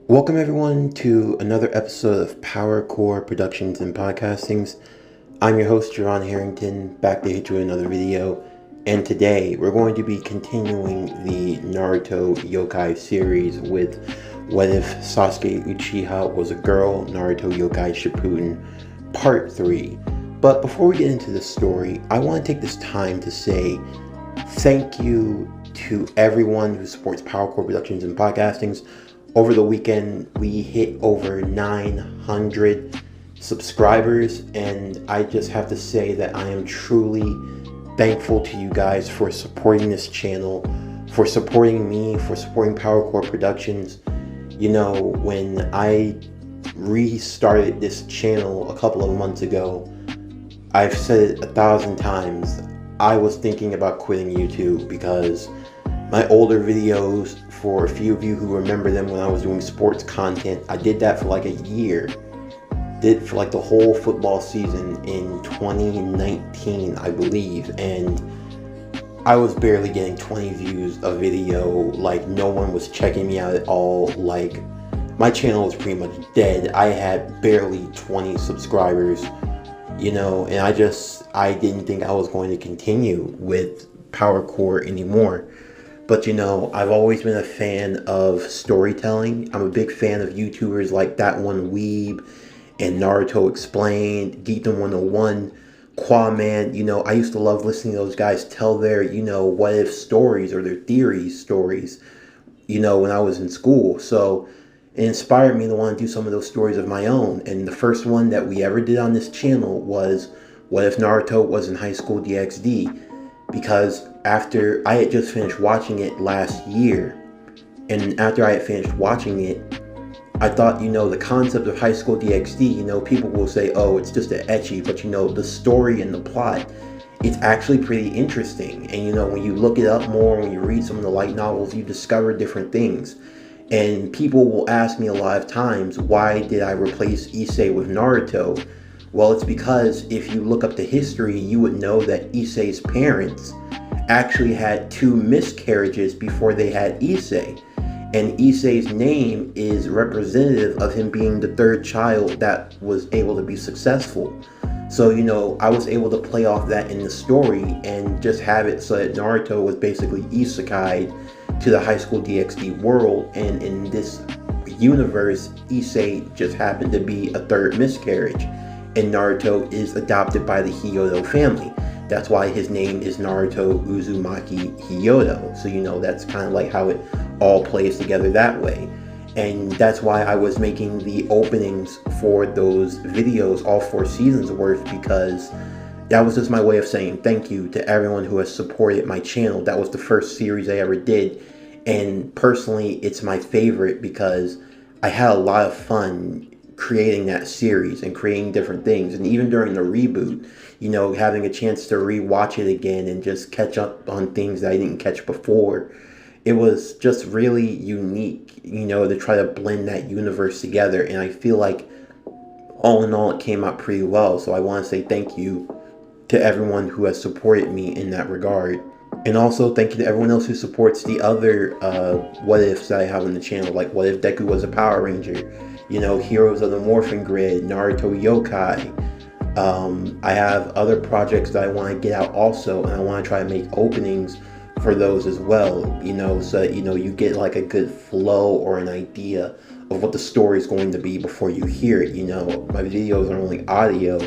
Welcome everyone to another episode of Power Core Productions and Podcastings. I'm your host, Jerron Harrington, back to hit you with another video. And today we're going to be continuing the Naruto Yokai series with What If Sasuke Uchiha Was a Girl, Naruto Yokai Shippuden Part 3. But before we get into the story, I want to take this time to say thank you to everyone who supports Power Core Productions and Podcastings. Over the weekend, we hit over 900 subscribers, and I just have to say that I am truly thankful to you guys for supporting this channel, for supporting me, for supporting Power Core Productions. You know, when I restarted this channel a couple of months ago, I've said it 1,000 times, I was thinking about quitting YouTube because my older videos, for a few of you who remember them when I was doing sports content, I did that for like a year. Did for like the whole football season in 2019, I believe, and I was barely getting 20 views a video. Like, no one was checking me out at all. Like, my channel was pretty much dead. I had barely 20 subscribers, you know, and I didn't think I was going to continue with Power Core anymore. But you know, I've always been a fan of storytelling. I'm a big fan of YouTubers like That One Weeb and Naruto Explained, Geekdom 101, Quaman. You know, I used to love listening to those guys tell their, you know, what if stories or their theories stories, you know, when I was in school. So it inspired me to want to do some of those stories of my own. And the first one that we ever did on this channel was What If Naruto Was in High School DxD? Because after I had just finished watching it last year, and after I had finished watching it, I thought, you know, the concept of High School DxD, you know, people will say, oh, it's just an ecchi, but you know, the story and the plot, it's actually pretty interesting. And you know, when you look it up more, when you read some of the light novels, you discover different things. And people will ask me a lot of times, why did I replace Issei with Naruto? Well, it's because if you look up the history, you would know that Issei's parents actually had 2 miscarriages before they had Issei. And Issei's name is representative of him being the 3rd child that was able to be successful. So, you know, I was able to play off that in the story and just have it so that Naruto was basically isekai'd to the High School DxD world. And in this universe, Issei just happened to be a 3rd miscarriage. And Naruto is adopted by the Hyodo family. That's why his name is Naruto Uzumaki Hyodo. So, you know, that's kind of like how it all plays together that way. And that's why I was making the openings for those videos, all 4 seasons worth, because that was just my way of saying thank you to everyone who has supported my channel. That was the first series I ever did. And personally, it's my favorite because I had a lot of fun creating that series and creating different things. And even during the reboot, you know, having a chance to rewatch it again and just catch up on things that I didn't catch before, it was just really unique, you know, to try to blend that universe together. And I feel like all in all, it came out pretty well. So I want to say thank you to everyone who has supported me in that regard. And also thank you to everyone else who supports the other what ifs that I have on the channel, like What If Deku Was a Power Ranger, you know, Heroes of the Morphin Grid, Naruto Yokai. I have other projects that I want to get out also, and I want to try to make openings for those as well, you know, so that, you know, you get like a good flow or an idea of what the story is going to be before you hear it. You know, my videos are only audio,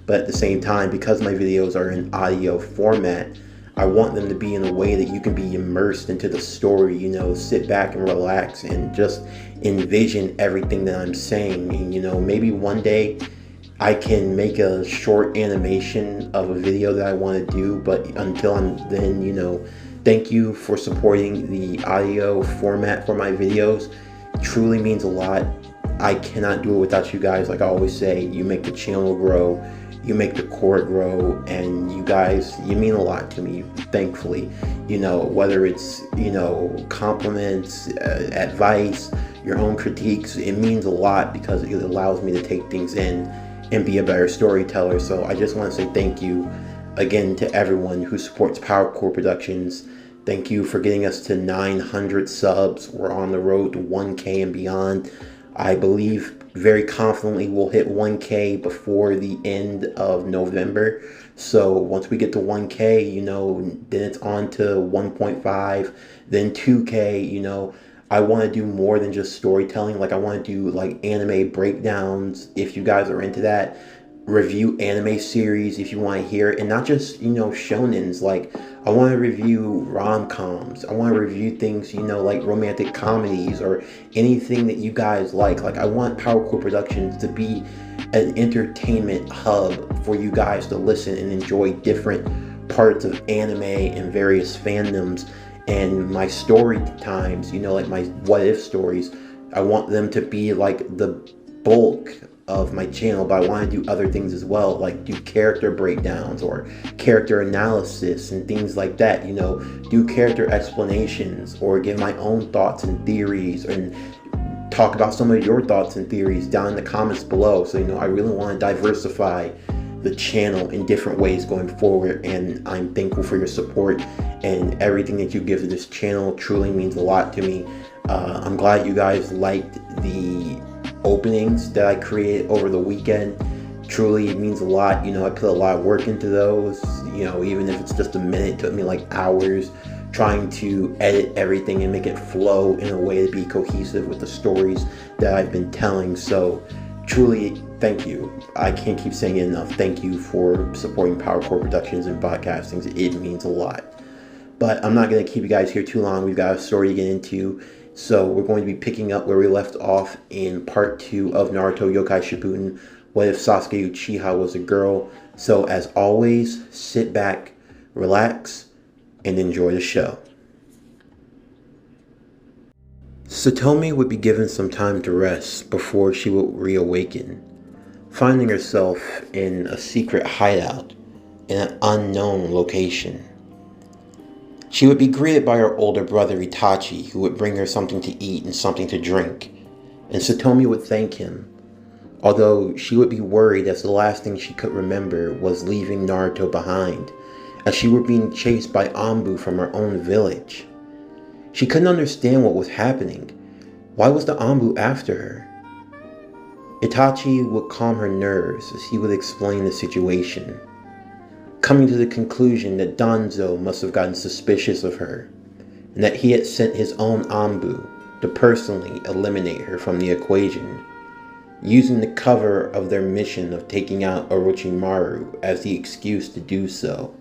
but at the same time, because my videos are in audio format, I want them to be in a way that you can be immersed into the story, you know, sit back and relax and just envision everything that I'm saying. And, you know, maybe one day I can make a short animation of a video that I want to do, but until then, you know, thank you for supporting the audio format for my videos. It truly means a lot. I cannot do it without you guys. Like I always say, you make the channel grow. You make the core grow, and you guys, you mean a lot to me, thankfully. You know, whether it's, you know, compliments, advice, your own critiques, it means a lot because it allows me to take things in and be a better storyteller. So I just want to say thank you again to everyone who supports Power Core Productions. Thank you for getting us to 900 subs. We're on the road to 1K and beyond. I believe very confidently we'll hit 1K before the end of November. So once we get to 1K, then it's on to 1.5, then 2K, I want to do more than just storytelling. Like I want to do like anime breakdowns if you guys are into that. Review anime series if you want to hear it, and not just shonens. Like I want to review rom-coms. I want to review things like romantic comedies or anything that you guys like I want PowerCore Productions to be an entertainment hub for you guys to listen and enjoy different parts of anime and various fandoms. And my story times, like my what if stories, I want them to be like the bulk of my channel, but I want to do other things as well, like do character breakdowns or character analysis and things like that, do character explanations or give my own thoughts and theories and talk about some of your thoughts and theories down in the comments below. So, I really want to diversify the channel in different ways going forward, and I'm thankful for your support, and everything that you give to this channel truly means a lot to me. I'm glad you guys liked the openings that I created over the weekend. Truly, it means a lot. I put a lot of work into those, even if it's just a minute. It took me like hours trying to edit everything and make it flow in a way to be cohesive with the stories that I've been telling. So truly, thank you. I can't keep saying it enough. Thank you for supporting PowerCore Productions and podcastings. It means a lot. But I'm not going to keep you guys here too long. We've got a story to get into. So we're going to be picking up where we left off in part 2 of Naruto Yokai Shippuden. What if Saskue Uchiha was a girl? So as always, sit back, relax, and enjoy the show. Satomi would be given some time to rest before she would reawaken, finding herself in a secret hideout in an unknown location. She would be greeted by her older brother Itachi, who would bring her something to eat and something to drink, and Satomi would thank him, although she would be worried as the last thing she could remember was leaving Naruto behind, as she were being chased by Anbu from her own village. She couldn't understand what was happening. Why was the Anbu after her? Itachi would calm her nerves as he would explain the situation, coming to the conclusion that Danzo must have gotten suspicious of her, and that he had sent his own Anbu to personally eliminate her from the equation, using the cover of their mission of taking out Orochimaru as the excuse to do so.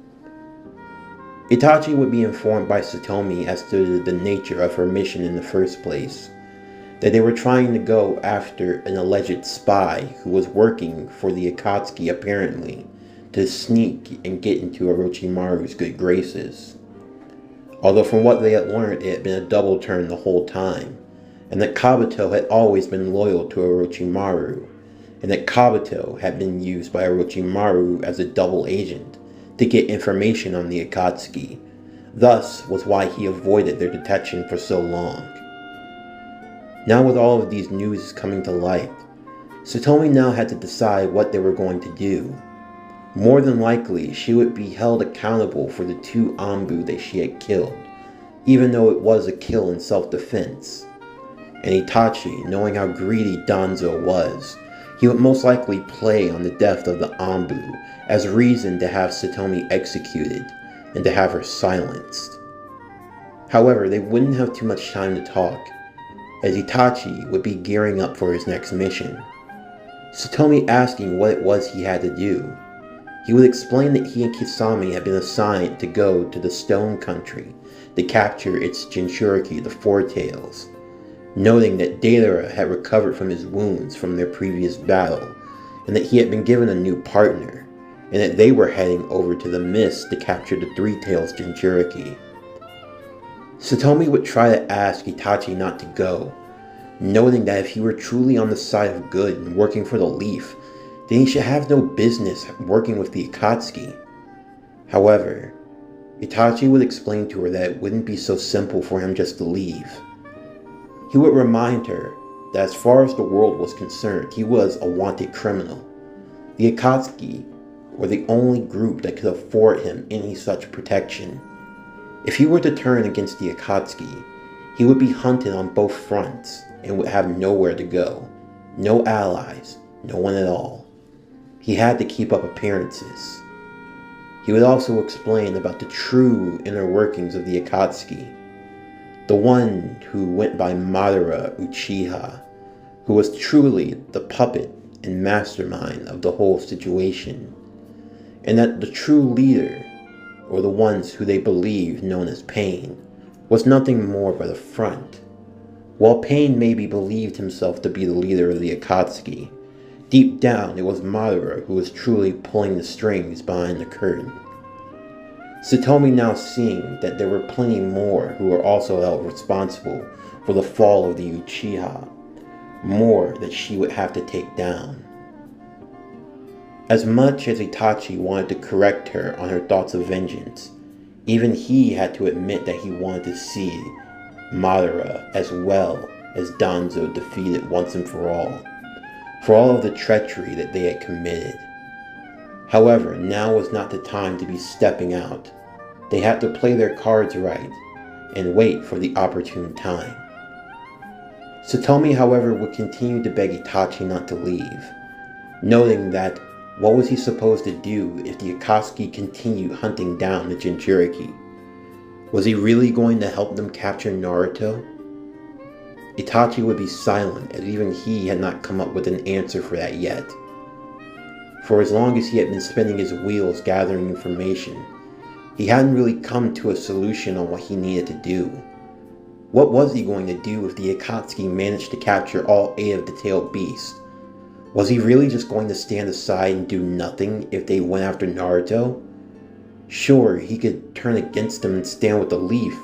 Itachi would be informed by Satomi as to the nature of her mission in the first place, that they were trying to go after an alleged spy who was working for the Akatsuki apparently, to sneak and get into Orochimaru's good graces. Although from what they had learned, it had been a double turn the whole time, and that Kabuto had always been loyal to Orochimaru, and that Kabuto had been used by Orochimaru as a double agent to get information on the Akatsuki. Thus was why he avoided their detection for so long. Now with all of these news coming to light, Satomi now had to decide what they were going to do. More than likely, she would be held accountable for the 2 Anbu that she had killed, even though it was a kill in self-defense. And Itachi, knowing how greedy Danzo was, he would most likely play on the death of the Anbu as reason to have Satomi executed and to have her silenced. However, they wouldn't have too much time to talk, as Itachi would be gearing up for his next mission. Satomi asking what it was he had to do, he would explain that he and Kisame had been assigned to go to the Stone Country to capture its Jinchuriki, the Four Tails, noting that Deidara had recovered from his wounds from their previous battle, and that he had been given a new partner, and that they were heading over to the Mist to capture the Three Tails Jinchuriki. Satomi would try to ask Itachi not to go, noting that if he were truly on the side of good and working for the Leaf, then he should have no business working with the Akatsuki. However, Itachi would explain to her that it wouldn't be so simple for him just to leave. He would remind her that as far as the world was concerned, he was a wanted criminal. The Akatsuki were the only group that could afford him any such protection. If he were to turn against the Akatsuki, he would be hunted on both fronts and would have nowhere to go. No allies, no one at all. He had to keep up appearances. He would also explain about the true inner workings of the Akatsuki, the one who went by Madara Uchiha, who was truly the puppet and mastermind of the whole situation, and that the true leader, or the ones who they believed known as Pain, was nothing more but a front. While Pain maybe believed himself to be the leader of the Akatsuki, deep down it was Madara who was truly pulling the strings behind the curtain. Satomi, now seeing that there were plenty more who were also held responsible for the fall of the Uchiha, more that she would have to take down. As much as Itachi wanted to correct her on her thoughts of vengeance, even he had to admit that he wanted to see Madara as well as Danzo defeated once and for all of the treachery that they had committed. However, now was not the time to be stepping out. They had to play their cards right and wait for the opportune time. Satomi, however, would continue to beg Itachi not to leave, noting that what was he supposed to do if the Akatsuki continued hunting down the Jinchuriki? Was he really going to help them capture Naruto? Itachi would be silent, as even he had not come up with an answer for that yet. For as long as he had been spinning his wheels gathering information, he hadn't really come to a solution on what he needed to do. What was he going to do if the Akatsuki managed to capture all 8 of the tailed beasts? Was he really just going to stand aside and do nothing if they went after Naruto? Sure, he could turn against them and stand with the leaf,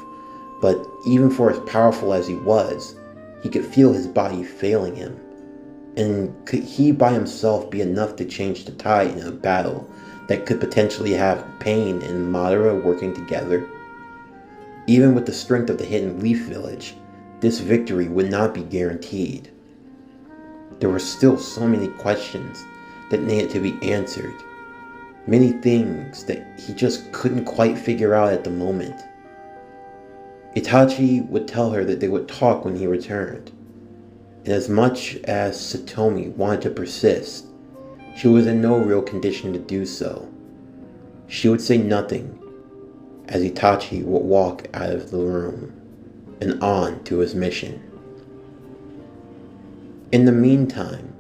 but even for as powerful as he was, he could feel his body failing him. And could he by himself be enough to change the tide in a battle that could potentially have Pain and Madara working together? Even with the strength of the Hidden Leaf Village, this victory would not be guaranteed. There were still so many questions that needed to be answered. Many things that he just couldn't quite figure out at the moment. Itachi would tell her that they would talk when he returned. And as much as Satomi wanted to persist, she was in no real condition to do so. She would say nothing as Itachi would walk out of the room and on to his mission. In the meantime,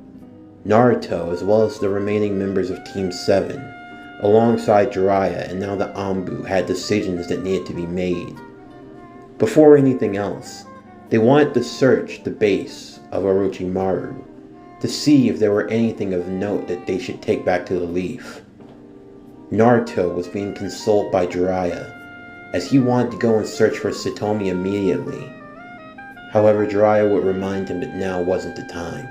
Naruto, as well as the remaining members of Team 7, alongside Jiraiya and now the Anbu, had decisions that needed to be made. Before anything else, they wanted to search the base of Orochimaru to see if there were anything of note that they should take back to the Leaf. Naruto was being consoled by Jiraiya, as he wanted to go and search for Satomi immediately. However, Jiraiya would remind him that now wasn't the time.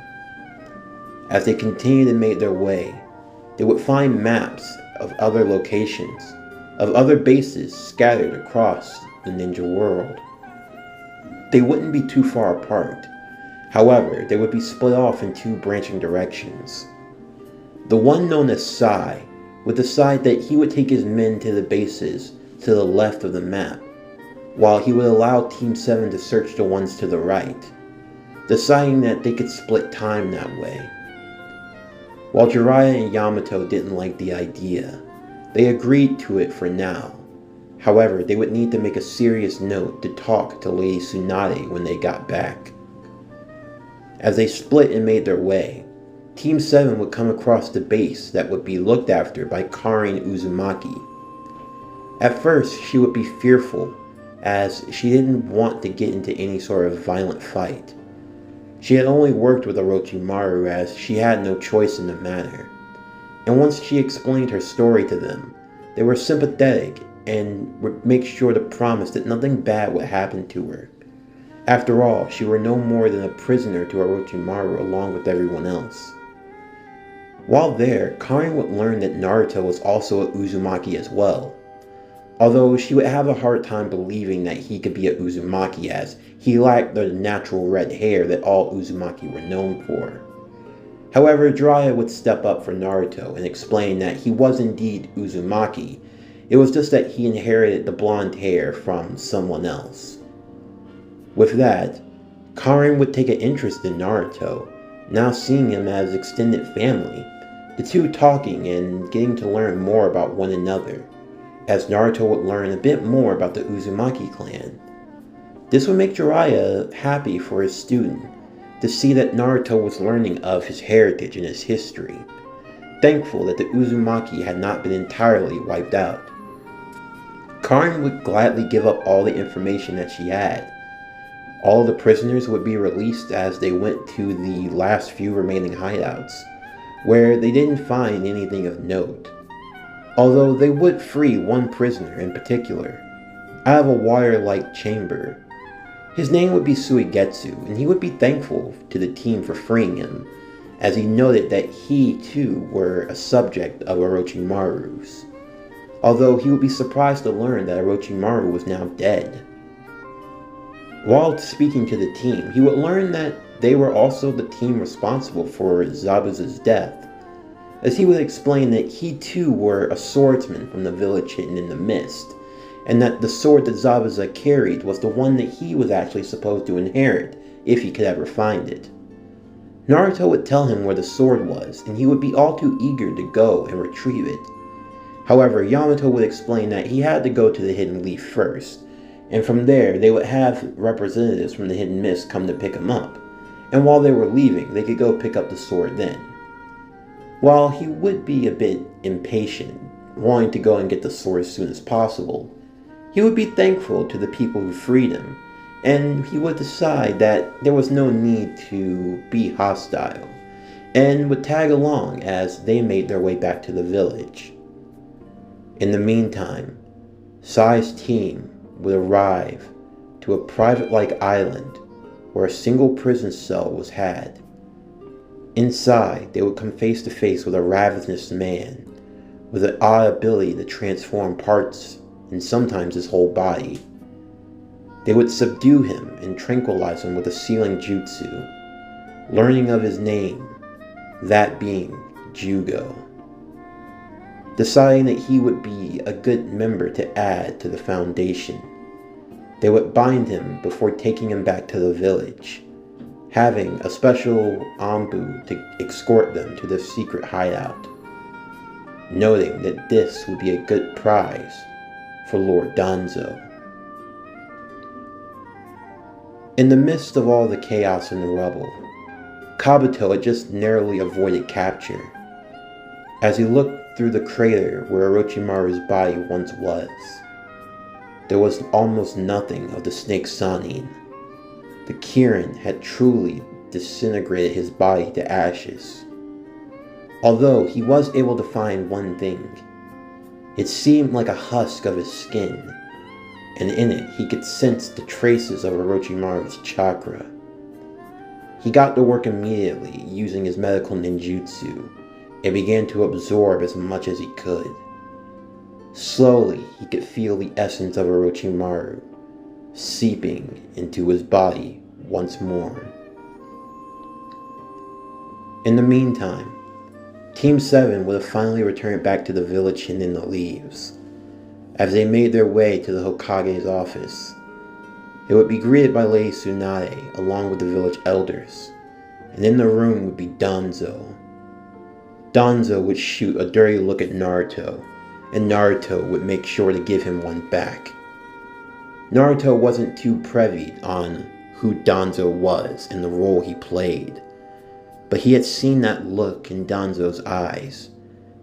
As they continued and made their way, they would find maps of other locations, of other bases scattered across the ninja world. They wouldn't be too far apart. However, they would be split off in 2 branching directions. The one known as Sai would decide that he would take his men to the bases to the left of the map, while he would allow Team 7 to search the ones to the right, deciding that they could split time that way. While Jiraiya and Yamato didn't like the idea, they agreed to it for now. However, they would need to make a serious note to talk to Lady Tsunade when they got back. As they split and made their way, Team 7 would come across the base that would be looked after by Karin Uzumaki. At first, she would be fearful, as she didn't want to get into any sort of violent fight. She had only worked with Orochimaru as she had no choice in the matter. And once she explained her story to them, they were sympathetic and would make sure to promise that nothing bad would happen to her. After all, she were no more than a prisoner to Orochimaru along with everyone else. While there, Karin would learn that Naruto was also a Uzumaki as well, although she would have a hard time believing that he could be a Uzumaki as he lacked the natural red hair that all Uzumaki were known for. However, Jiraiya would step up for Naruto and explain that he was indeed Uzumaki, It was just that he inherited the blonde hair from someone else. With that, Karin would take an interest in Naruto, now seeing him as extended family, the two talking and getting to learn more about one another, as Naruto would learn a bit more about the Uzumaki clan. This would make Jiraiya happy for his student, to see that Naruto was learning of his heritage and his history, thankful that the Uzumaki had not been entirely wiped out. Karin would gladly give up all the information that she had. All the prisoners would be released as they went to the last few remaining hideouts, where they didn't find anything of note. Although they would free one prisoner in particular, out of a wire-like chamber. His name would be Suigetsu, and he would be thankful to the team for freeing him, as he noted that he too were a subject of Orochimaru's. Although he would be surprised to learn that Orochimaru was now dead. While speaking to the team, he would learn that they were also the team responsible for Zabuza's death, as he would explain that he too were a swordsman from the village hidden in the mist, and that the sword that Zabuza carried was the one that he was actually supposed to inherit if he could ever find it. Naruto would tell him where the sword was, and he would be all too eager to go and retrieve it. However, Yamato would explain that he had to go to the Hidden Leaf first, and from there they would have representatives from the Hidden Mist come to pick him up, and while they were leaving, they could go pick up the sword then. While he would be a bit impatient, wanting to go and get the sword as soon as possible, he would be thankful to the people who freed him, and he would decide that there was no need to be hostile, and would tag along as they made their way back to the village. In the meantime, Sai's team would arrive to a private-like island where a single prison cell was had. Inside, they would come face to face with a ravenous man with an odd ability to transform parts and sometimes his whole body. They would subdue him and tranquilize him with a sealing jutsu, learning of his name, that being Jugo. Deciding that he would be a good member to add to the foundation, they would bind him before taking him back to the village, having a special Anbu to escort them to their secret hideout, noting that this would be a good prize for Lord Danzo. In the midst of all the chaos and the rubble, Kabuto had just narrowly avoided capture. As he looked through the crater where Orochimaru's body once was, there was almost nothing of the snake Sanin. The Kirin had truly disintegrated his body to ashes. Although he was able to find one thing, it seemed like a husk of his skin, and in it he could sense the traces of Orochimaru's chakra. He got to work immediately using his medical ninjutsu and began to absorb as much as he could. Slowly, he could feel the essence of Orochimaru seeping into his body once more. In the meantime, Team 7 would have finally returned back to the village hidden in the leaves. As they made their way to the Hokage's office, they would be greeted by Lady Tsunade along with the village elders, and in the room would be Danzo. Danzo would shoot a dirty look at Naruto, and Naruto would make sure to give him one back. Naruto wasn't too privy on who Danzo was and the role he played, but he had seen that look in Danzo's eyes,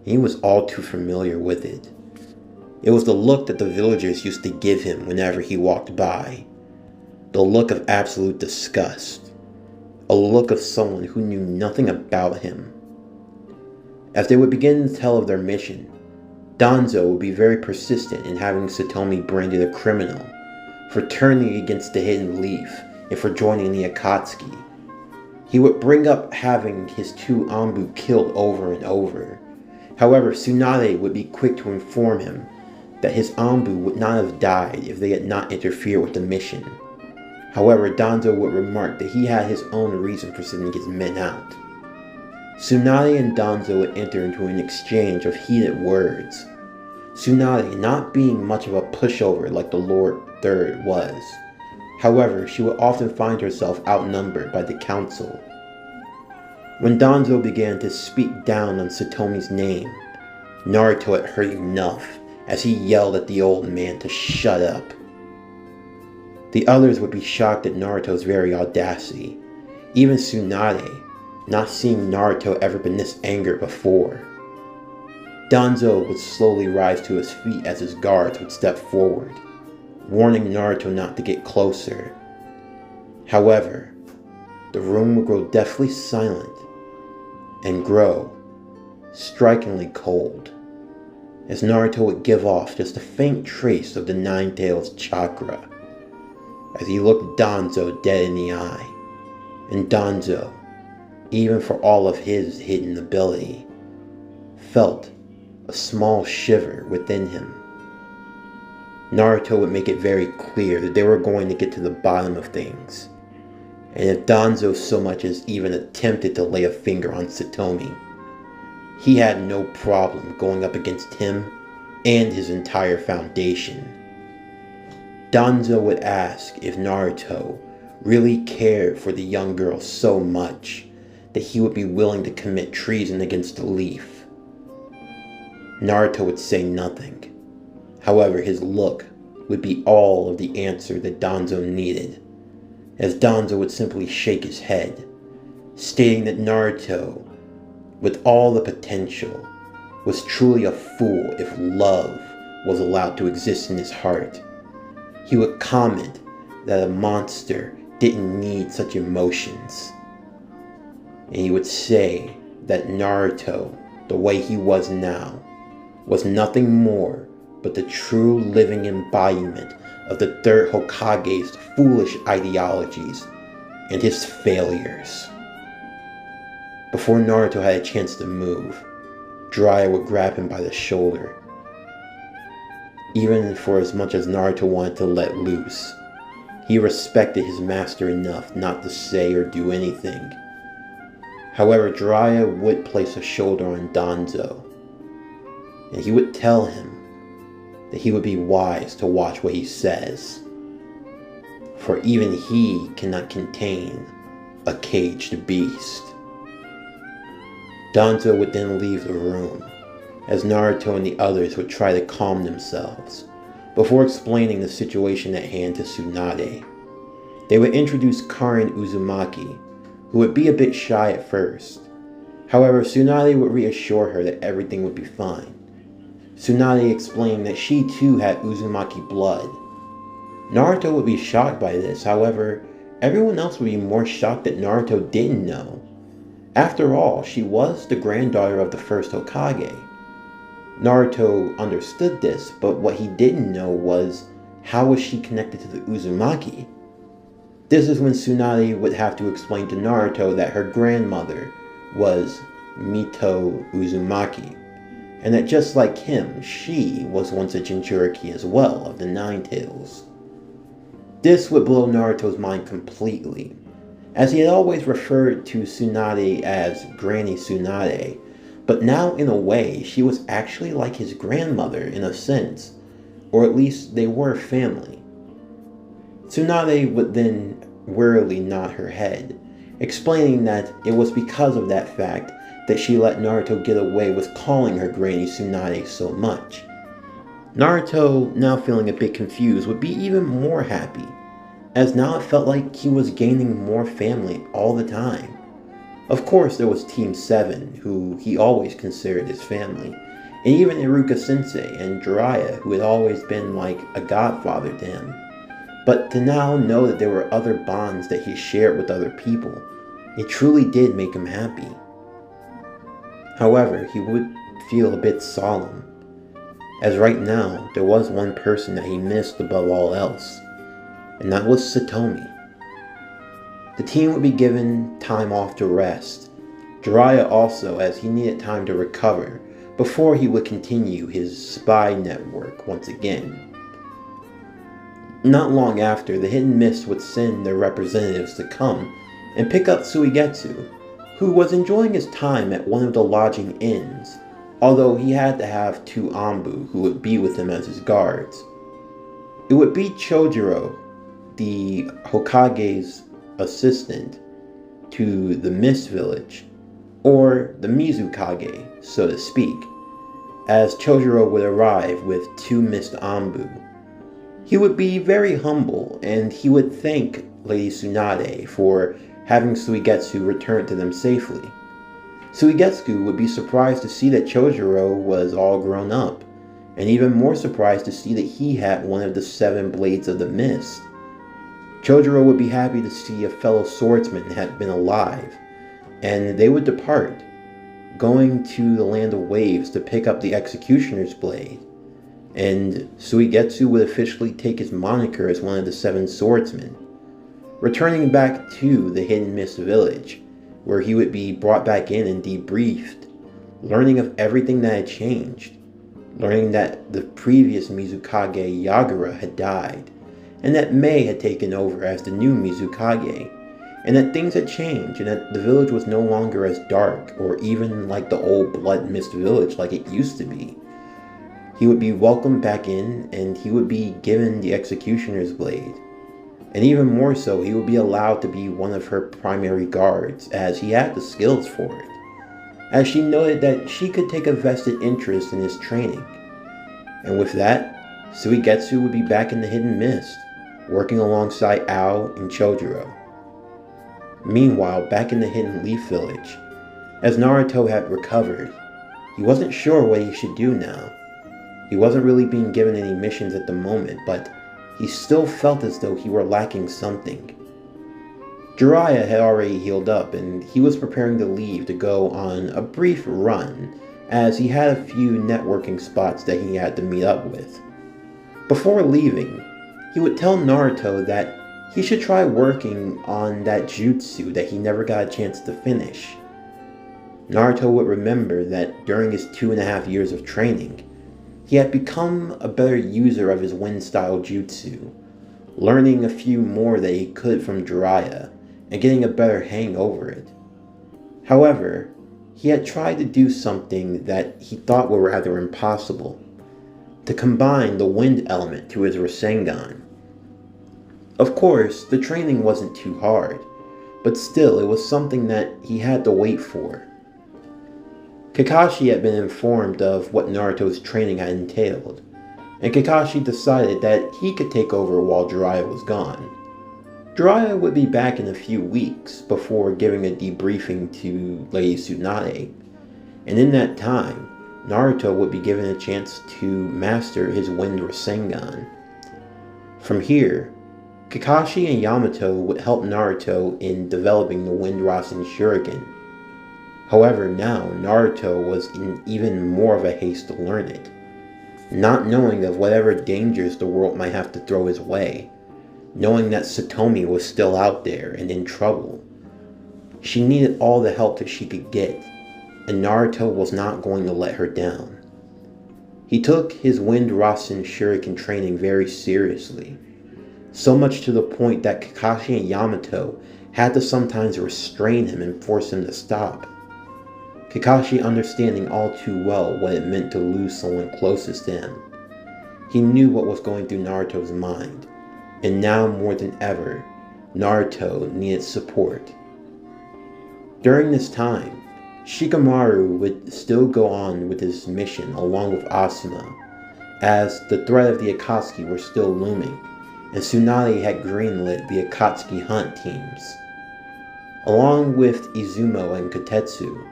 and he was all too familiar with it. It was the look that the villagers used to give him whenever he walked by, the look of absolute disgust, a look of someone who knew nothing about him. As they would begin to tell of their mission, Danzo would be very persistent in having Satomi branded a criminal for turning against the Hidden Leaf and for joining the Akatsuki. He would bring up having his two Anbu killed over and over. However, Tsunade would be quick to inform him that his Anbu would not have died if they had not interfered with the mission. However, Danzo would remark that he had his own reason for sending his men out. Tsunade and Danzo would enter into an exchange of heated words. Tsunade not being much of a pushover like the Lord Third was. However, she would often find herself outnumbered by the council. When Danzo began to speak down on Satomi's name, Naruto had heard enough as he yelled at the old man to shut up. The others would be shocked at Naruto's very audacity, even Tsunade, not seeing Naruto ever been this angered before. Danzo would slowly rise to his feet as his guards would step forward, warning Naruto not to get closer. However, the room would grow deathly silent and grow strikingly cold, as Naruto would give off just a faint trace of the Nine Tails chakra, as he looked Danzo dead in the eye. And Danzo, even for all of his hidden ability, felt a small shiver within him. Naruto would make it very clear that they were going to get to the bottom of things, and if Danzo so much as even attempted to lay a finger on Satomi, he had no problem going up against him and his entire foundation. Danzo would ask if Naruto really cared for the young girl so much that he would be willing to commit treason against the Leaf. Naruto would say nothing. However, his look would be all of the answer that Danzo needed, as Danzo would simply shake his head, stating that Naruto, with all the potential, was truly a fool if love was allowed to exist in his heart. He would comment that a monster didn't need such emotions. And he would say that Naruto, the way he was now, was nothing more but the true living embodiment of the third Hokage's foolish ideologies and his failures. Before Naruto had a chance to move, Jiraiya would grab him by the shoulder. Even for as much as Naruto wanted to let loose, he respected his master enough not to say or do anything. However, Jiraiya would place a shoulder on Danzo, and he would tell him that he would be wise to watch what he says, for even he cannot contain a caged beast. Danzo would then leave the room, as Naruto and the others would try to calm themselves, before explaining the situation at hand to Tsunade. They would introduce Karin Uzumaki, who would be a bit shy at first. However, Tsunade would reassure her that everything would be fine. Tsunade explained that she too had Uzumaki blood. Naruto would be shocked by this, however, everyone else would be more shocked that Naruto didn't know. After all, she was the granddaughter of the first Hokage. Naruto understood this, but what he didn't know was, how was she connected to the Uzumaki? This is when Tsunade would have to explain to Naruto that her grandmother was Mito Uzumaki, and that just like him, she was once a Jinchuriki as well of the Nine Tails. This would blow Naruto's mind completely, as he had always referred to Tsunade as Granny Tsunade, but now in a way she was actually like his grandmother in a sense, or at least they were family. Tsunade would then wearily nod her head, explaining that it was because of that fact that she let Naruto get away with calling her Granny Tsunade so much. Naruto, now feeling a bit confused, would be even more happy, as now it felt like he was gaining more family all the time. Of course, there was Team 7, who he always considered his family, and even Iruka-sensei and Jiraiya, who had always been like a godfather to him. But to now know that there were other bonds that he shared with other people, it truly did make him happy. However, he would feel a bit solemn, as right now there was one person that he missed above all else, and that was Satomi. The team would be given time off to rest, Jiraiya also, as he needed time to recover before he would continue his spy network once again. Not long after, the Hidden Mist would send their representatives to come and pick up Suigetsu, who was enjoying his time at one of the lodging inns, although he had to have two Anbu who would be with him as his guards. It would be Chojuro, the Hokage's assistant to the Mist Village, or the Mizukage, so to speak, as Chojuro would arrive with two Mist Anbu. He would be very humble, and he would thank Lady Tsunade for having Suigetsu return to them safely. Suigetsu would be surprised to see that Chojuro was all grown up, and even more surprised to see that he had one of the 7 blades of the mist. Chojuro would be happy to see a fellow swordsman had been alive, and they would depart, going to the land of waves to pick up the executioner's blade, and Suigetsu would officially take his moniker as one of the 7 swordsmen, returning back to the Hidden Mist Village, where he would be brought back in and debriefed, learning of everything that had changed, learning that the previous Mizukage Yagura had died, and that Mei had taken over as the new Mizukage, and that things had changed, and that the village was no longer as dark, or even like the old Blood Mist Village like it used to be. He would be welcomed back in, and he would be given the executioner's blade. And even more so, he would be allowed to be one of her primary guards, as he had the skills for it, as she noted that she could take a vested interest in his training. And with that, Suigetsu would be back in the Hidden Mist, working alongside Ao and Chojuro. Meanwhile, back in the Hidden Leaf Village, as Naruto had recovered, he wasn't sure what he should do now. He wasn't really being given any missions at the moment, but he still felt as though he were lacking something. Jiraiya had already healed up, and he was preparing to leave to go on a brief run, as he had a few networking spots that he had to meet up with. Before leaving, he would tell Naruto that he should try working on that jutsu that he never got a chance to finish. Naruto would remember that during his 2.5 years of training, he had become a better user of his wind-style jutsu, learning a few more that he could from Jiraiya, and getting a better hang over it. However, he had tried to do something that he thought were rather impossible, to combine the wind element to his Rasengan. Of course, the training wasn't too hard, but still it was something that he had to wait for. Kakashi had been informed of what Naruto's training had entailed, and Kakashi decided that he could take over while Jiraiya was gone. Jiraiya would be back in a few weeks before giving a debriefing to Lady Tsunade, and in that time, Naruto would be given a chance to master his Wind Rasengan. From here, Kakashi and Yamato would help Naruto in developing the Wind Rasen Shuriken. However, now Naruto was in even more of a haste to learn it, not knowing of whatever dangers the world might have to throw his way, knowing that Satomi was still out there and in trouble. She needed all the help that she could get, and Naruto was not going to let her down. He took his Wind Rasen Shuriken training very seriously, so much to the point that Kakashi and Yamato had to sometimes restrain him and force him to stop. Kakashi understanding all too well what it meant to lose someone closest to him. He knew what was going through Naruto's mind, and now more than ever, Naruto needed support. During this time, Shikamaru would still go on with his mission along with Asuma, as the threat of the Akatsuki were still looming, and Tsunade had greenlit the Akatsuki hunt teams. Along with Izumo and Kotetsu,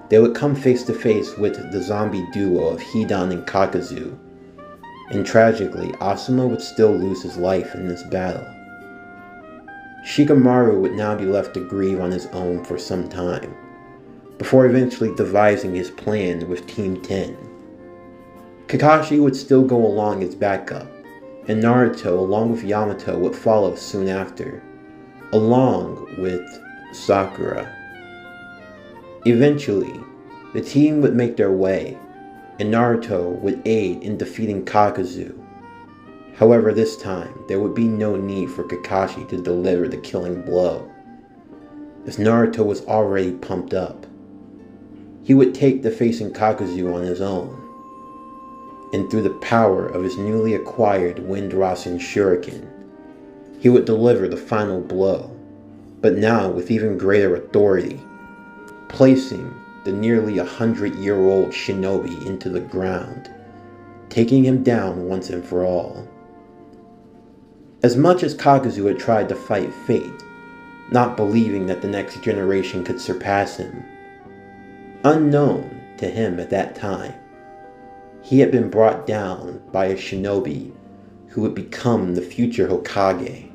they would come face to face with the zombie duo of Hidan and Kakazu, and tragically, Asuma would still lose his life in this battle. Shikamaru would now be left to grieve on his own for some time, before eventually devising his plan with Team 10. Kakashi would still go along as backup, and Naruto along with Yamato would follow soon after, along with Sakura. Eventually, the team would make their way, and Naruto would aid in defeating Kakazu. However, this time, there would be no need for Kakashi to deliver the killing blow, as Naruto was already pumped up. he would take to facing Kakuzu on his own. And through the power of his newly acquired Wind Rasen Shuriken, he would deliver the final blow, but now with even greater authority, placing the nearly 100-year-old shinobi into the ground, taking him down once and for all. As much as Kakuzu had tried to fight fate, not believing that the next generation could surpass him, unknown to him at that time, he had been brought down by a shinobi who would become the future Hokage.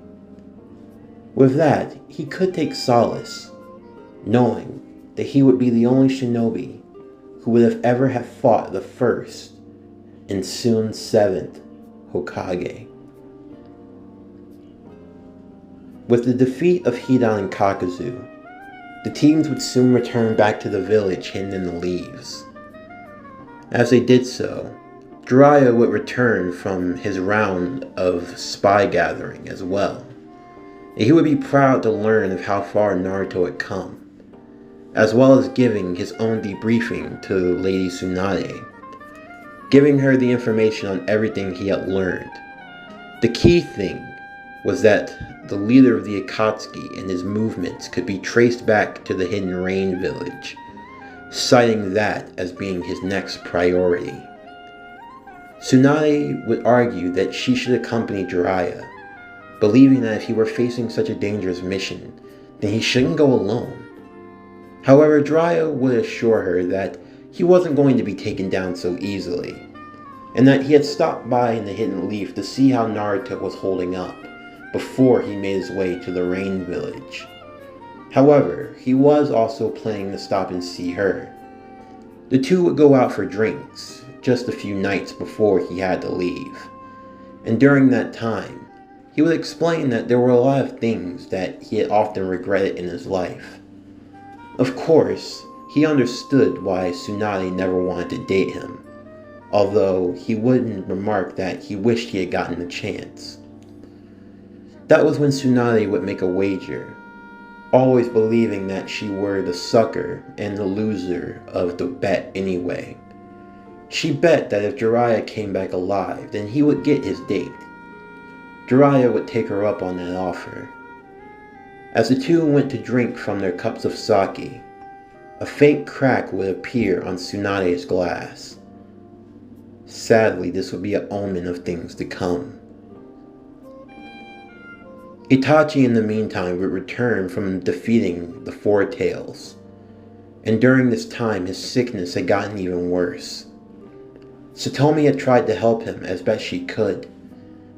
With that, he could take solace, knowing that he would be the only shinobi who would have ever have fought the first and soon seventh Hokage. With the defeat of Hidan and Kakuzu, the teams would soon return back to the village hidden in the leaves. As they did so, Jiraiya would return from his round of spy gathering as well, and he would be proud to learn of how far Naruto had come, as well as giving his own debriefing to Lady Tsunade, giving her the information on everything he had learned. The key thing was that the leader of the Akatsuki and his movements could be traced back to the Hidden Rain village, citing that as being his next priority. Tsunade would argue that she should accompany Jiraiya, believing that if he were facing such a dangerous mission, then he shouldn't go alone. However, Jiraiya would assure her that he wasn't going to be taken down so easily, and that he had stopped by in the Hidden Leaf to see how Naruto was holding up before he made his way to the Rain Village. However, he was also planning to stop and see her. The two would go out for drinks just a few nights before he had to leave, and during that time, he would explain that there were a lot of things that he had often regretted in his life. Of course, he understood why Tsunade never wanted to date him, although he wouldn't remark that he wished he had gotten the chance. That was when Tsunade would make a wager, always believing that she were the sucker and the loser of the bet anyway. She bet that if Jiraiya came back alive, then he would get his date. Jiraiya would take her up on that offer. As the two went to drink from their cups of sake, a faint crack would appear on Tsunade's glass. Sadly, this would be an omen of things to come. Itachi in the meantime would return from defeating the Four Tails, and during this time his sickness had gotten even worse. Satomi had tried to help him as best she could,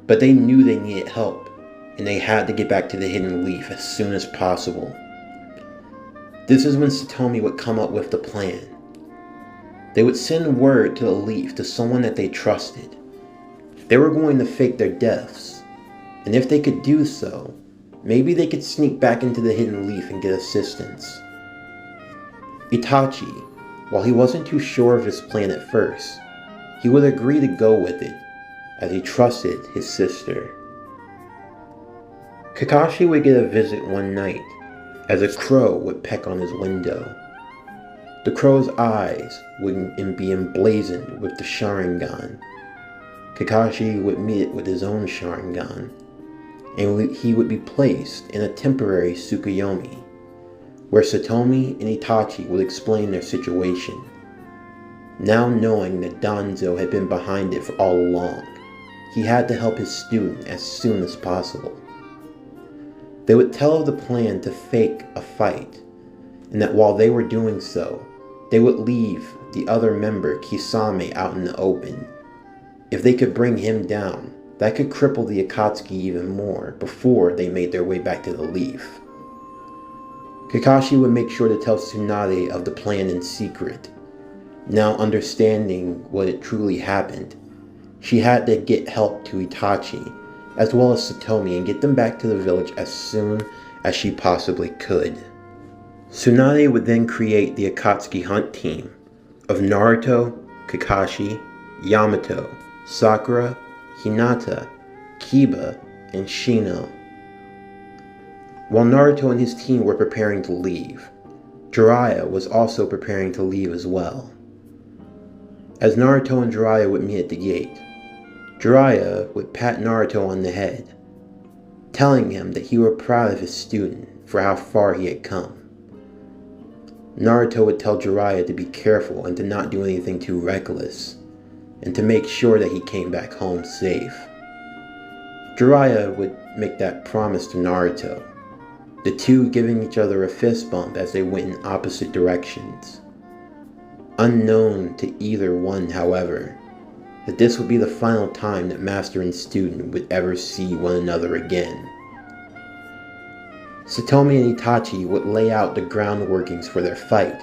but they knew they needed help, and they had to get back to the Hidden Leaf as soon as possible. This is when Satomi would come up with the plan. They would send word to the Leaf to someone that they trusted. They were going to fake their deaths, and if they could do so, maybe they could sneak back into the Hidden Leaf and get assistance. Itachi, while he wasn't too sure of his plan at first, he would agree to go with it, as he trusted his sister. Kakashi would get a visit one night, as a crow would peck on his window. The crow's eyes would be emblazoned with the Sharingan. Kakashi would meet it with his own Sharingan, and he would be placed in a temporary Tsukuyomi, where Satomi and Itachi would explain their situation. Now knowing that Danzo had been behind it for all along, he had to help his student as soon as possible. They would tell of the plan to fake a fight, and that while they were doing so, they would leave the other member Kisame out in the open. If they could bring him down, that could cripple the Akatsuki even more before they made their way back to the Leaf. Kakashi would make sure to tell Tsunade of the plan in secret. Now understanding what had truly happened, she had to get help to Itachi, as well as Satomi, and get them back to the village as soon as she possibly could. Tsunade would then create the Akatsuki hunt team of Naruto, Kakashi, Yamato, Sakura, Hinata, Kiba, and Shino. While Naruto and his team were preparing to leave, Jiraiya was also preparing to leave as well. As Naruto and Jiraiya would meet at the gate, Jiraiya would pat Naruto on the head, telling him that he was proud of his student for how far he had come. Naruto would tell Jiraiya to be careful and to not do anything too reckless, and to make sure that he came back home safe. Jiraiya would make that promise to Naruto, the two giving each other a fist bump as they went in opposite directions. Unknown to either one, however, that this would be the final time that master and student would ever see one another again. Satomi and Itachi would lay out the ground workings for their fight,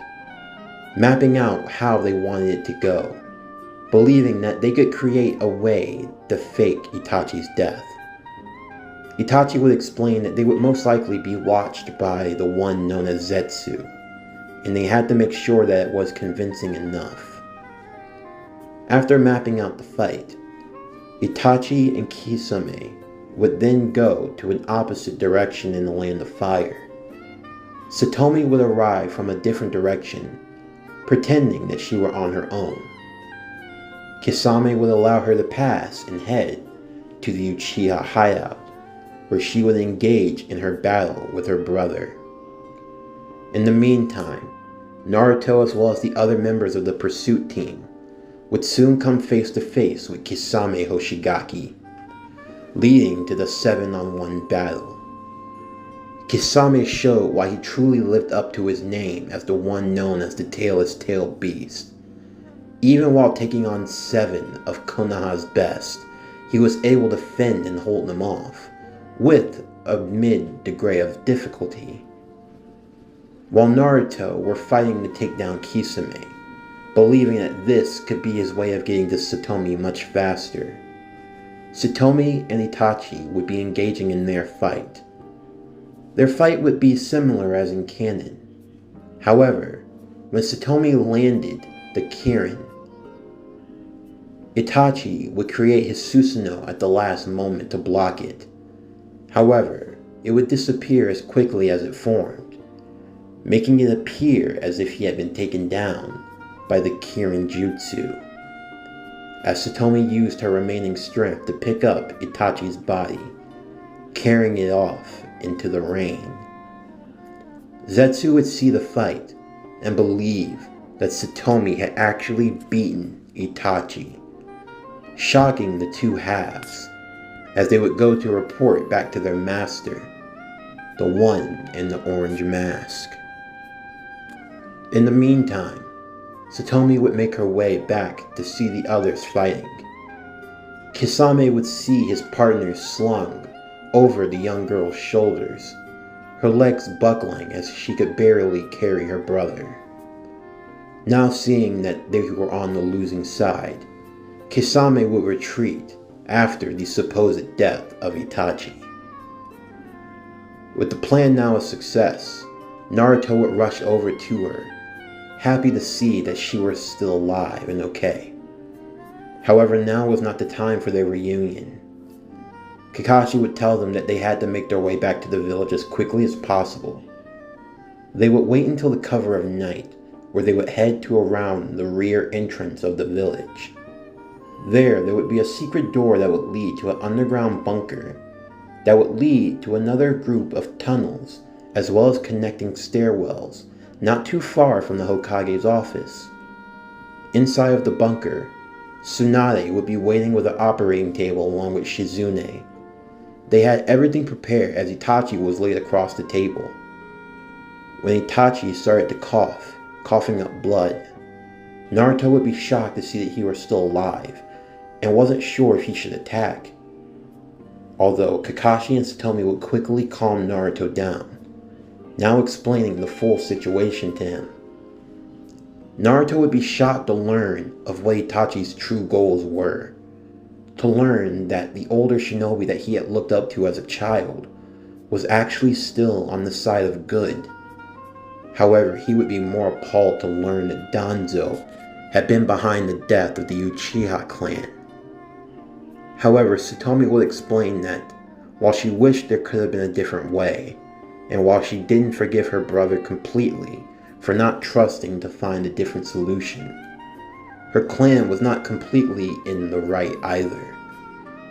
mapping out how they wanted it to go, believing that they could create a way to fake Itachi's death. Itachi would explain that they would most likely be watched by the one known as Zetsu, and they had to make sure that it was convincing enough. After mapping out the fight, Itachi and Kisame would then go to an opposite direction in the Land of Fire. Satomi would arrive from a different direction, pretending that she were on her own. Kisame would allow her to pass and head to the Uchiha hideout, where she would engage in her battle with her brother. In the meantime, Naruto as well as the other members of the pursuit team would soon come face to face with Kisame Hoshigaki, leading to the 7-on-1 battle. Kisame showed why he truly lived up to his name as the one known as the Tailless Tail Beast. Even while taking on 7 of Konoha's best, he was able to fend and hold them off, with a mid-degree of difficulty. While Naruto were fighting to take down Kisame, believing that this could be his way of getting to Satomi much faster, Satomi and Itachi would be engaging in their fight. Their fight would be similar as in canon. However, when Satomi landed the Kirin, Itachi would create his Susanoo at the last moment to block it. However, it would disappear as quickly as it formed, making it appear as if he had been taken down by the Kirin Jutsu. As Satomi used her remaining strength to pick up Itachi's body, carrying it off into the rain. Zetsu would see the fight and believe that Satomi had actually beaten Itachi, shocking the two halves as they would go to report back to their master, the one in the orange mask. In the meantime, Satomi would make her way back to see the others fighting. Kisame would see his partner slung over the young girl's shoulders, her legs buckling as she could barely carry her brother. Now seeing that they were on the losing side, Kisame would retreat after the supposed death of Itachi. With the plan now a success, Naruto would rush over to her, happy to see that she was still alive and okay. However, now was not the time for their reunion. Kakashi would tell them that they had to make their way back to the village as quickly as possible. They would wait until the cover of night, where they would head to around the rear entrance of the village. There would be a secret door that would lead to an underground bunker that would lead to another group of tunnels, as well as connecting stairwells not too far from the Hokage's office. Inside of the bunker, Tsunade would be waiting with an operating table along with Shizune. They had everything prepared as Itachi was laid across the table. When Itachi started to cough, coughing up blood, Naruto would be shocked to see that he was still alive, and wasn't sure if he should attack. Although Kakashi and Satomi would quickly calm Naruto down, now explaining the full situation to him. Naruto would be shocked to learn of what Itachi's true goals were. To learn that the older shinobi that he had looked up to as a child was actually still on the side of good. However, he would be more appalled to learn that Danzo had been behind the death of the Uchiha clan. However, Satomi would explain that while she wished there could have been a different way, and while she didn't forgive her brother completely for not trusting to find a different solution. Her clan was not completely in the right either,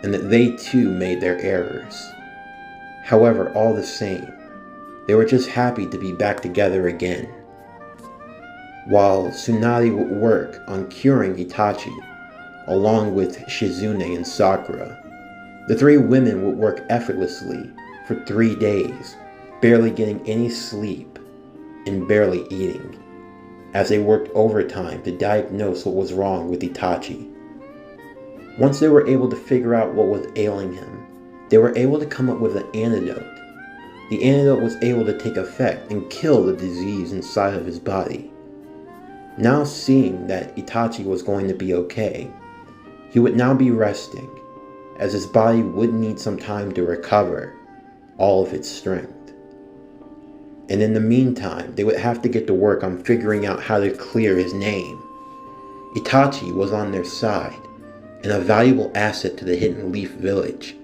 and that they too made their errors. However, all the same, they were just happy to be back together again. While Tsunade would work on curing Itachi, along with Shizune and Sakura, the three women would work effortlessly for 3 days, barely getting any sleep and barely eating, as they worked overtime to diagnose what was wrong with Itachi. Once they were able to figure out what was ailing him, they were able to come up with an antidote. The antidote was able to take effect and kill the disease inside of his body. Now seeing that Itachi was going to be okay, he would now be resting, as his body would need some time to recover all of its strength. And in the meantime, they would have to get to work on figuring out how to clear his name. Itachi was on their side, and a valuable asset to the Hidden Leaf village.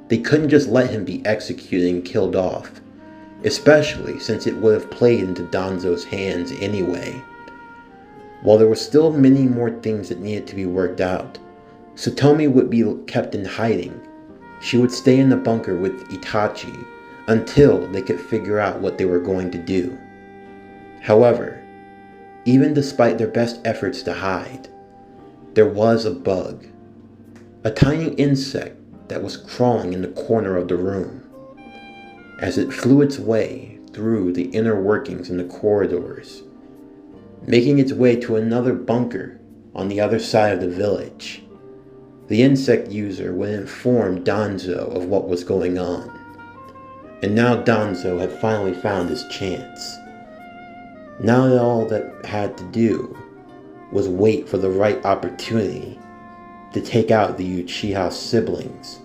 They couldn't just let him be executed and killed off, especially since it would have played into Danzo's hands anyway. While there were still many more things that needed to be worked out, Satomi would be kept in hiding. She would stay in the bunker with Itachi until they could figure out what they were going to do. However, even despite their best efforts to hide, there was a bug. A tiny insect that was crawling in the corner of the room. As it flew its way through the inner workings in the corridors, making its way to another bunker on the other side of the village, the insect user would inform Danzo of what was going on. And now Danzo had finally found his chance. Now that all that had to do was wait for the right opportunity to take out the Uchiha siblings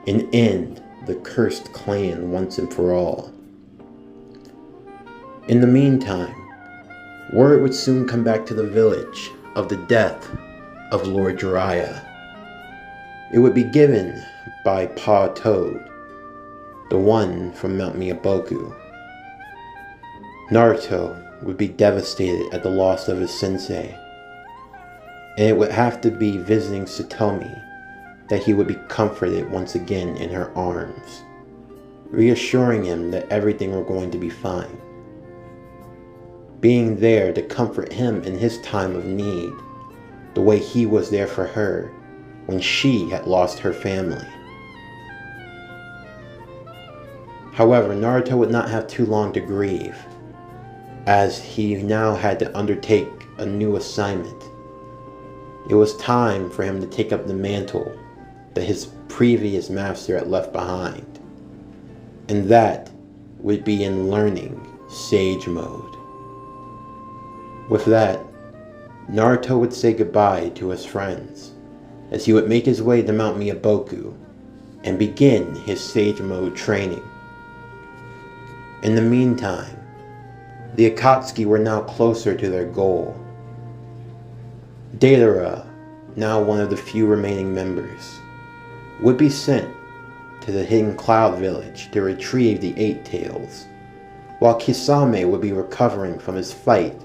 and end the cursed clan once and for all. In the meantime, word would soon come back to the village of the death of Lord Jiraiya. It would be given by Pa Toad, the one from Mount Miyaboku. Naruto would be devastated at the loss of his sensei, and it would have to be visiting Satomi that he would be comforted once again in her arms, reassuring him that everything were going to be fine. Being there to comfort him in his time of need, the way he was there for her when she had lost her family. However, Naruto would not have too long to grieve, as he now had to undertake a new assignment. It was time for him to take up the mantle that his previous master had left behind, and that would be in learning Sage Mode. With that, Naruto would say goodbye to his friends, as he would make his way to Mount Miyaboku and begin his Sage Mode training. In the meantime, the Akatsuki were now closer to their goal. Deidara, now one of the few remaining members, would be sent to the Hidden Cloud Village to retrieve the Eight Tails, while Kisame would be recovering from his fight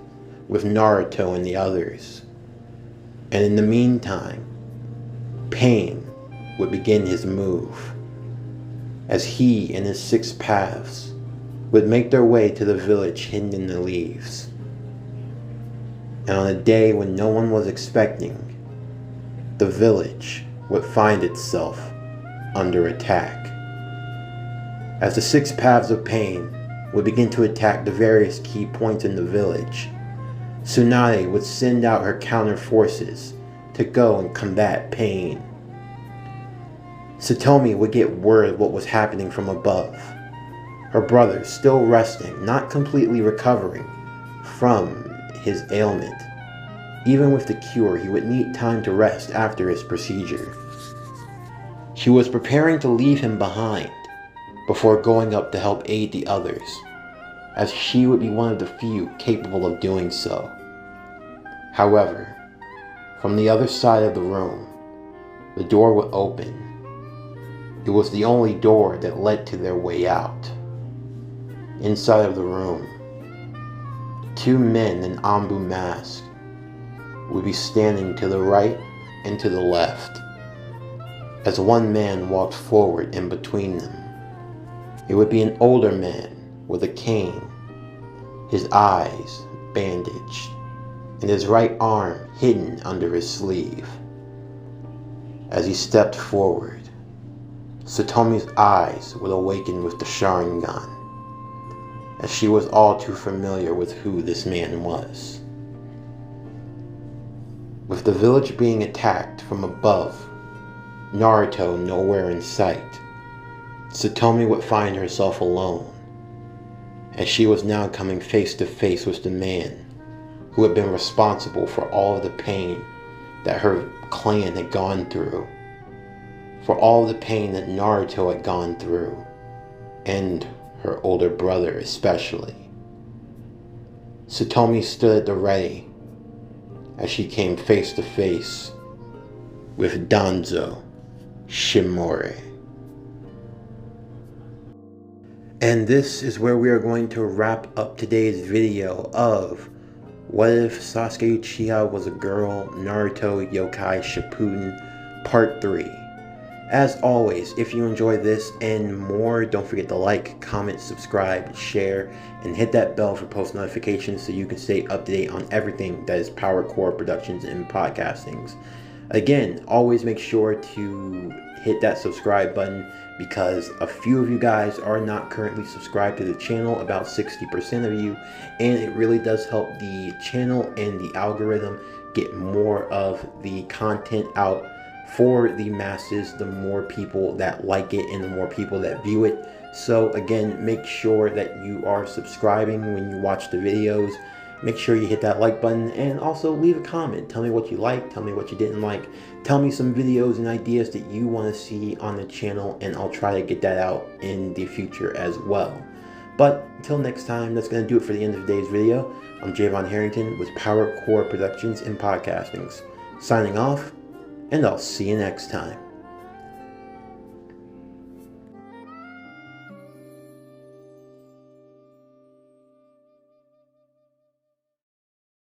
with Naruto and the others. And in the meantime, Pain would begin his move, as he and his 6 paths would make their way to the village hidden in the leaves. And on a day when no one was expecting, the village would find itself under attack, as the 6 paths of Pain would begin to attack the various key points in the village. Tsunade would send out her counter forces to go and combat Pain. Satomi would get word of what was happening from above. Her brother still resting, not completely recovering from his ailment. Even with the cure, he would need time to rest after his procedure. She was preparing to leave him behind before going up to help aid the others, as she would be one of the few capable of doing so. However, from the other side of the room, the door would open. It was the only door that led to their way out. Inside of the room, Two men in Ambu masks would be standing to the right and to the left, as one man walked forward in between them. It would be an older man with a cane, his eyes bandaged, and his right arm hidden under his sleeve. As he stepped forward, Satomi's eyes would awaken with the Sharingan, as she was all too familiar with who this man was. With the village being attacked from above, Naruto nowhere in sight, Satomi would find herself alone, as she was now coming face to face with the man who had been responsible for all of the pain that her clan had gone through, for all the pain that Naruto had gone through, and her older brother especially. Satomi stood at the ready as she came face to face with Danzo Shimori. And this is where we are going to wrap up today's video of What If Sasuke Uchiha Was a Girl? Naruto Yokai Shippuden Part 3. As always, if you enjoy this and more, don't forget to like, comment, subscribe, share, and hit that bell for post notifications so you can stay up to date on everything that is Power Core Productions and Podcastings. Again, always make sure to hit that subscribe button because a few of you guys are not currently subscribed to the channel, about 60% of you, and it really does help the channel and the algorithm get more of the content out for the masses, the more people that like it and the more people that view it. So again, make sure that you are subscribing when you watch the videos. Make sure you hit that like button and also leave a comment. Tell me what you liked, tell me what you didn't like. Tell me some videos and ideas that you want to see on the channel, and I'll try to get that out in the future as well. But until next time, that's going to do it for the end of today's video. I'm Javon Harrington with Power Core Productions and Podcastings, signing off, and I'll see you next time.